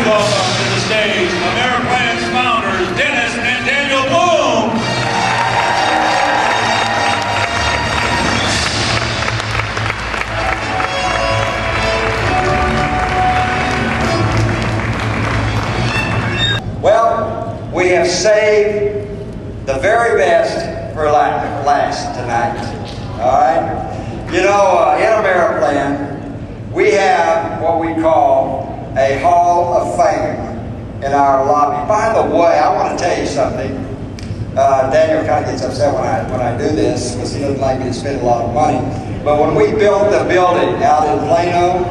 welcome to the stage Ameriplan's founders, Dennis and Daniel Bloom. Well, we have saved the very best for last tonight. All right? You know, in Ameriplan, we have what we call a Hall of Fame in our lobby. By the way, I want to tell you something. Daniel kind of gets upset when I do this because he doesn't like me to spend a lot of money. But when we built the building out in Plano,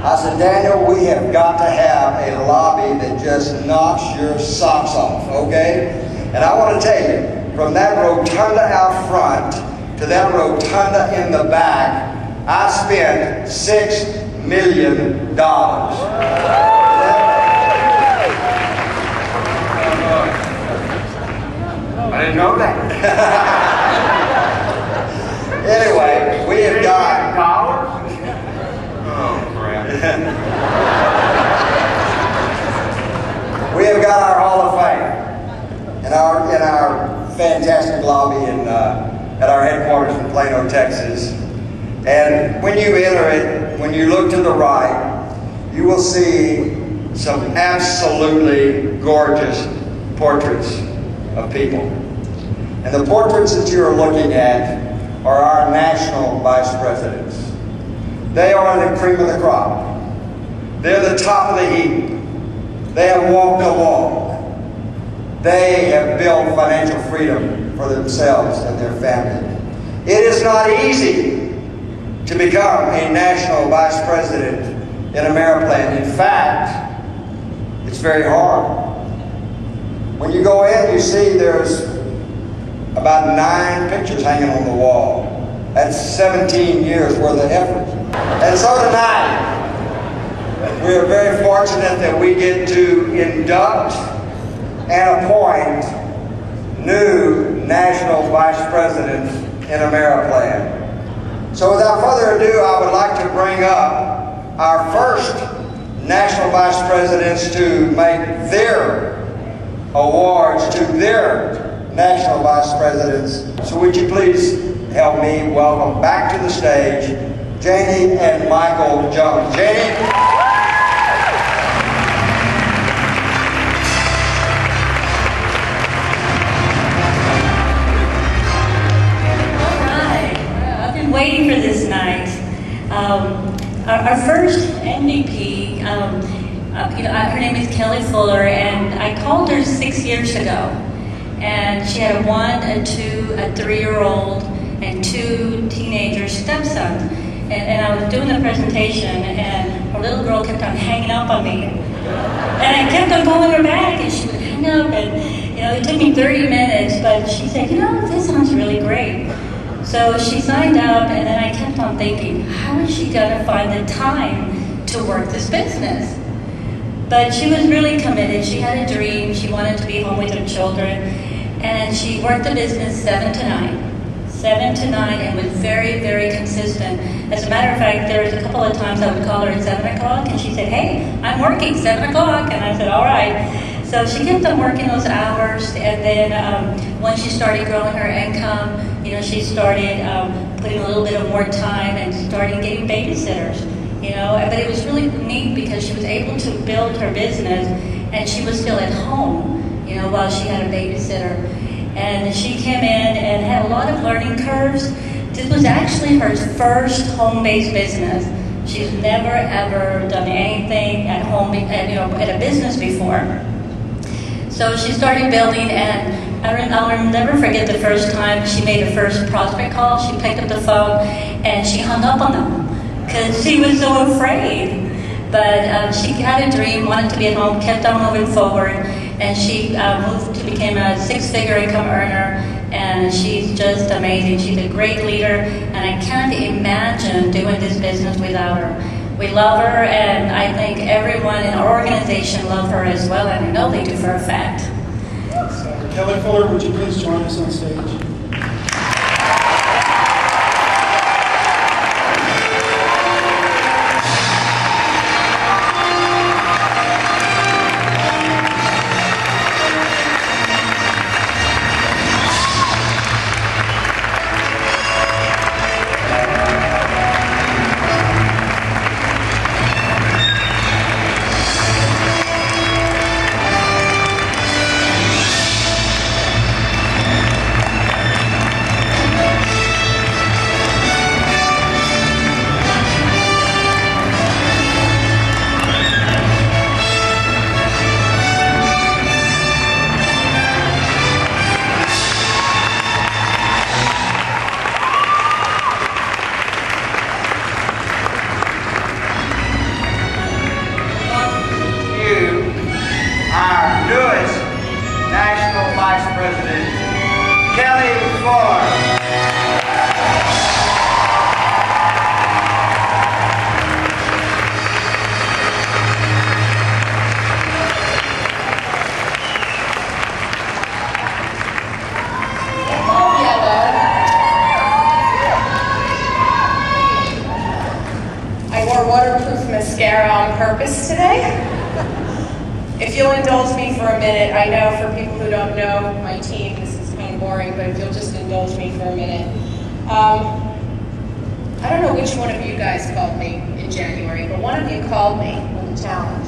I said, Daniel, we have got to have a lobby that just knocks your socks off, okay? And I want to tell you, from that rotunda out front to that rotunda in the back, I spent $6 million. I didn't know that. Anyway, we have got dollars. Oh, crap. We have got our Hall of Fame in our fantastic lobby at our headquarters in Plano, Texas. And when you enter it, when you look to the right, you will see some absolutely gorgeous portraits of people. And the portraits that you are looking at are our national vice presidents. They are the cream of the crop. They're the top of the heap. They have walked the walk. They have built financial freedom for themselves and their family. It is not easy to become a national vice president in Ameriplan. In fact, it's very hard. When you go in, you see there's about 9 pictures hanging on the wall. That's 17 years worth of effort. And so tonight, we are very fortunate that we get to induct and appoint new national vice presidents in Ameriplan. So without further ado, I would like to bring up our first national vice presidents to make their awards to their national vice presidents. So would you please help me welcome back to the stage Janie and Michael Jones. Janie? Waiting for this night. Our first MVP, her name is Kelly Fuller, and I called her 6 years ago. And she had a 1, a 2, a 3-year-old, and 2 teenager stepsons. And I was doing the presentation, and her little girl kept on hanging up on me. And I kept on calling her back, and she would hang up, and it took me 30 minutes, but she said, this sounds really great. So she signed up, and then I kept on thinking, how is she going to find the time to work this business? But she was really committed. She had a dream. She wanted to be home with her children. And she worked the business 7 to 9. 7 to 9, and was very, very consistent. As a matter of fact, there was a couple of times I would call her at 7 o'clock, and she said, hey, I'm working 7 o'clock. And I said, all right. So she kept on working those hours, and then once she started growing her income, she started putting a little bit of more time and started getting babysitters, But it was really neat because she was able to build her business, and she was still at home, while she had a babysitter. And she came in and had a lot of learning curves. This was actually her first home-based business. She's never ever done anything at home, at a business before. So she started building, and I'll never forget the first time she made her first prospect call. She picked up the phone and she hung up on them because she was so afraid. But she had a dream, wanted to be at home, kept on moving forward, and she moved to become a 6-figure income earner, and she's just amazing. She's a great leader, and I can't imagine doing this business without her. We love her, and I think everyone in our organization loves her as well, and I know they do for a fact. Kelly Fuller, would you please join us on stage? If you'll indulge me for a minute, I know for people who don't know my team, this is kind of boring, but if you'll just indulge me for a minute. I don't know which one of you guys called me in January, but one of you called me with a challenge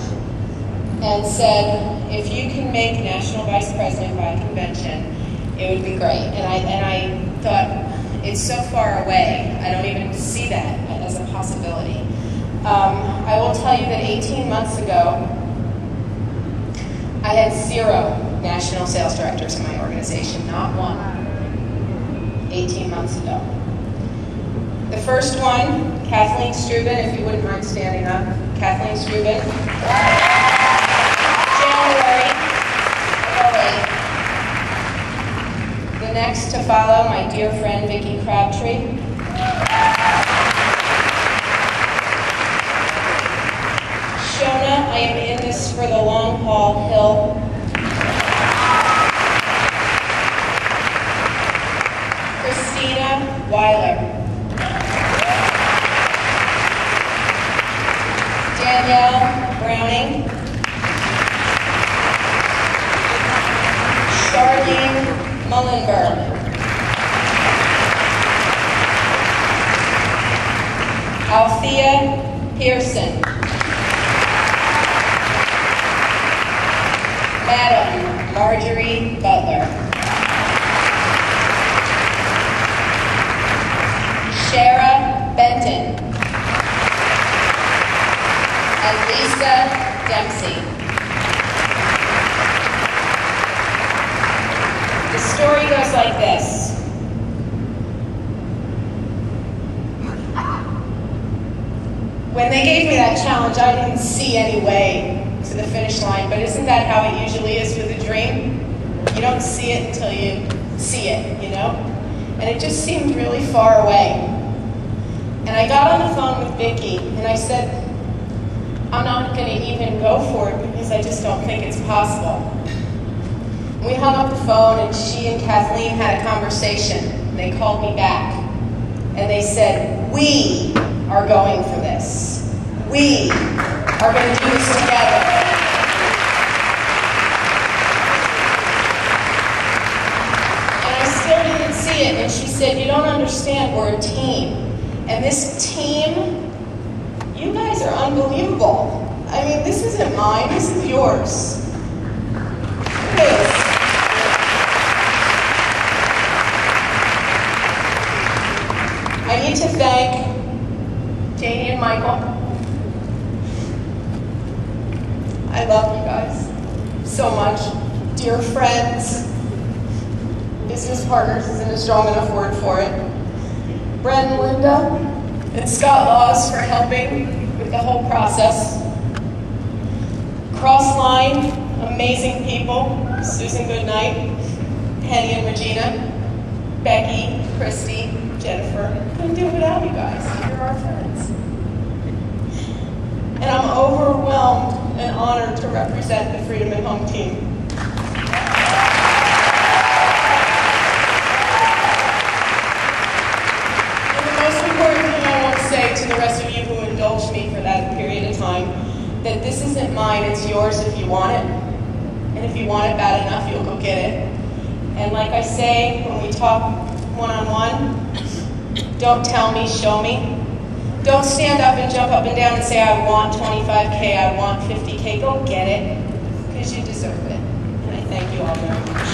and said, if you can make national vice president by a convention, it would be great. And I thought, it's so far away, I don't even see that as a possibility. I will tell you that 18 months ago, I had 0 national sales directors in my organization, not one, 18 months ago. The first one, Kathleen Strubin, if you wouldn't mind standing up. Kathleen Strubin. January of 2008. The next to follow, my dear friend, Vicki Crabtree. Shona, I am in this for the long haul, Hill. Christina Weiler. Danielle Browning. Charlene Mullenberg. Althea Pearson. Madam Marjorie Butler. Shara Benton. And Lisa Dempsey. The story goes like this. When they gave me that challenge, I didn't see any way to the finish line, but isn't that how it usually is with a dream? You don't see it until you see it, you know? And it just seemed really far away. And I got on the phone with Vicki, and I said, I'm not going to even go for it because I just don't think it's possible. We hung up the phone, and she and Kathleen had a conversation. And they called me back, and they said, we are going for this. We are going to do this together. And I still didn't see it, and she said, you don't understand, we're a team. And this team, you guys are unbelievable. I mean, this isn't mine, this is yours. It is. I need to thank Janie and Michael. I love you guys so much. Dear friends, business partners isn't a strong enough word for it. Brent and Linda, and Scott Laws for helping with the whole process. Crossline, amazing people, Susan Goodnight, Penny and Regina, Becky, Christy, Jennifer. Couldn't do it without you guys. You're our friends. And I'm overwhelmed and honored to represent the Freedom at Home team. And the most important thing I want to say to the rest of you who indulged me for that period of time, that this isn't mine, it's yours if you want it. And if you want it bad enough, you'll go get it. And like I say, when we talk one-on-one, don't tell me, show me. Don't stand up and jump up and down and say, I want 25K, I want 50K. Go get it, because you deserve it. And I thank you all very much.